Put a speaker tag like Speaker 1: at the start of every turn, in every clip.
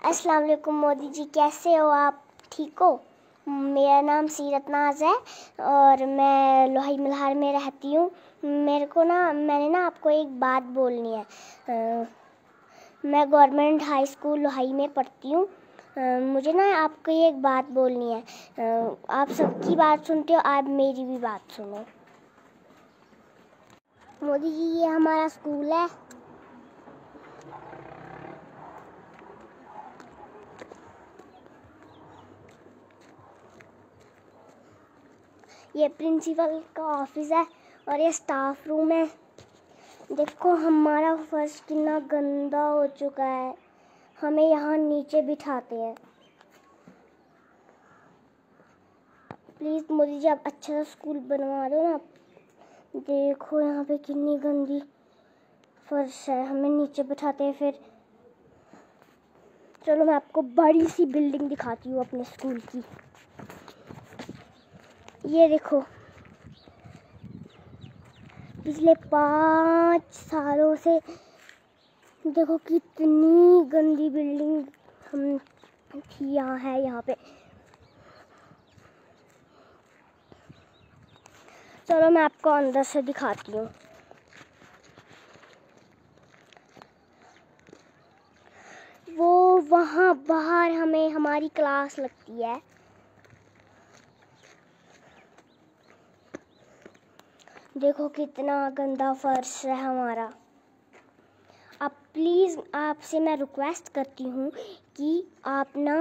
Speaker 1: अस्सलाम वालेकुम मोदी जी, कैसे हो आप? ठीक हो? मेरा नाम सीरत नाज है और मैं लोहाई मल्हार में रहती हूँ। मैंने ना आपको एक बात बोलनी है। मैं गवर्नमेंट हाई स्कूल लोहाई में पढ़ती हूँ। मुझे ना आपको एक बात बोलनी है। आप सबकी बात सुनते हो, आप मेरी भी बात सुनो। मोदी जी, ये हमारा स्कूल है। ये प्रिंसिपल का ऑफिस है और ये स्टाफ रूम है। देखो हमारा फर्श कितना गंदा हो चुका है, हमें यहाँ नीचे बिठाते हैं। प्लीज़ मोदी जी, आप अच्छा सा स्कूल बनवा दो ना। देखो यहाँ पे कितनी गंदी फर्श है, हमें नीचे बिठाते हैं। फिर चलो मैं आपको बड़ी सी बिल्डिंग दिखाती हूँ अपने स्कूल की। ये देखो, पिछले 5 सालों से देखो कितनी गंदी बिल्डिंग हम थी यहाँ पे। चलो मैं आपको अंदर से दिखाती हूँ। वो वहाँ बाहर हमें हमारी क्लास लगती है। देखो कितना गंदा फर्श है हमारा। अब प्लीज़ आपसे मैं रिक्वेस्ट करती हूँ कि आप ना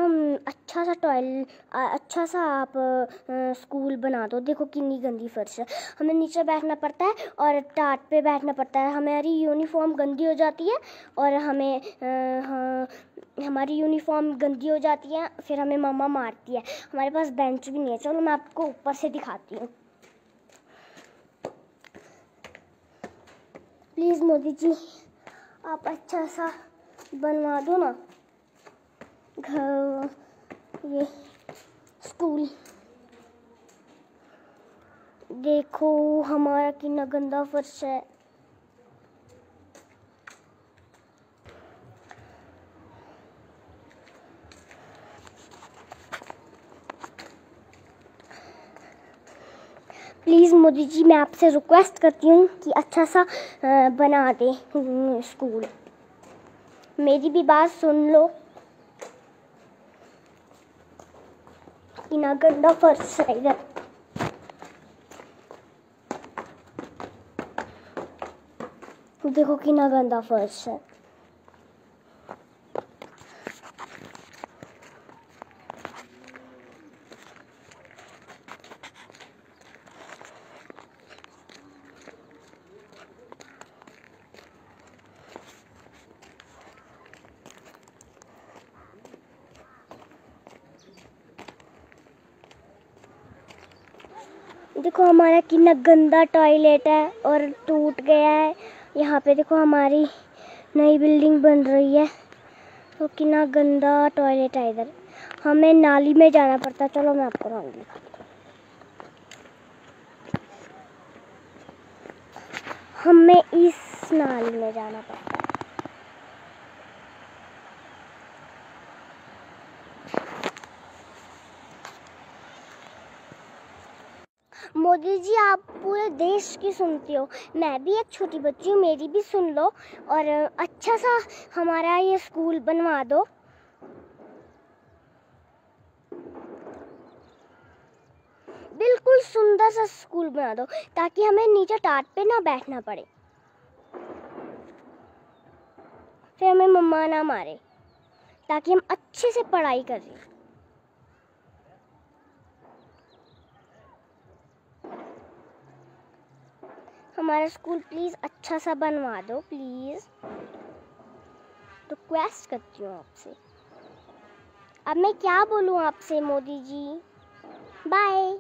Speaker 1: अच्छा सा आप स्कूल बना दो। देखो कितनी गंदी फर्श है, हमें नीचे बैठना पड़ता है और टाट पे बैठना पड़ता है। हमारी यूनिफॉर्म गंदी हो जाती है और हमारी यूनिफॉर्म गंदी हो जाती है, फिर हमें मम्मा मारती है। हमारे पास बेंच भी नहीं है। चलो मैं आपको ऊपर से दिखाती हूँ। प्लीज़ मोदी जी, आप अच्छा सा बनवा दो ना घर, ये स्कूल। देखो हमारा कितना गंदा फर्श है। प्लीज़ मोदी जी, मैं आपसे रिक्वेस्ट करती हूँ कि अच्छा सा बना दें स्कूल। मेरी भी बात सुन लो। कितना गंदा फर्श है इधर। देखो कितना गंदा फर्श है। देखो हमारा कितना गंदा टॉयलेट है और टूट गया है। यहाँ पे देखो हमारी नई बिल्डिंग बन रही है, तो कितना गंदा टॉयलेट है इधर। हमें नाली में जाना पड़ता है। चलो मैं आपको नाली दिखाती हूँ। हमें इस नाली में जाना पड़ता है। मोदी जी, आप पूरे देश की सुनती हो, मैं भी एक छोटी बच्ची हूँ, मेरी भी सुन लो और अच्छा सा हमारा ये स्कूल बनवा दो। बिल्कुल सुंदर सा स्कूल बना दो ताकि हमें नीचे टाट पे ना बैठना पड़े, फिर हमें मम्मा ना मारे, ताकि हम अच्छे से पढ़ाई करें। हमारा स्कूल प्लीज़ अच्छा सा बनवा दो, प्लीज़ रिक्वेस्ट करती हूँ आपसे। अब मैं क्या बोलूँ आपसे मोदी जी? बाय।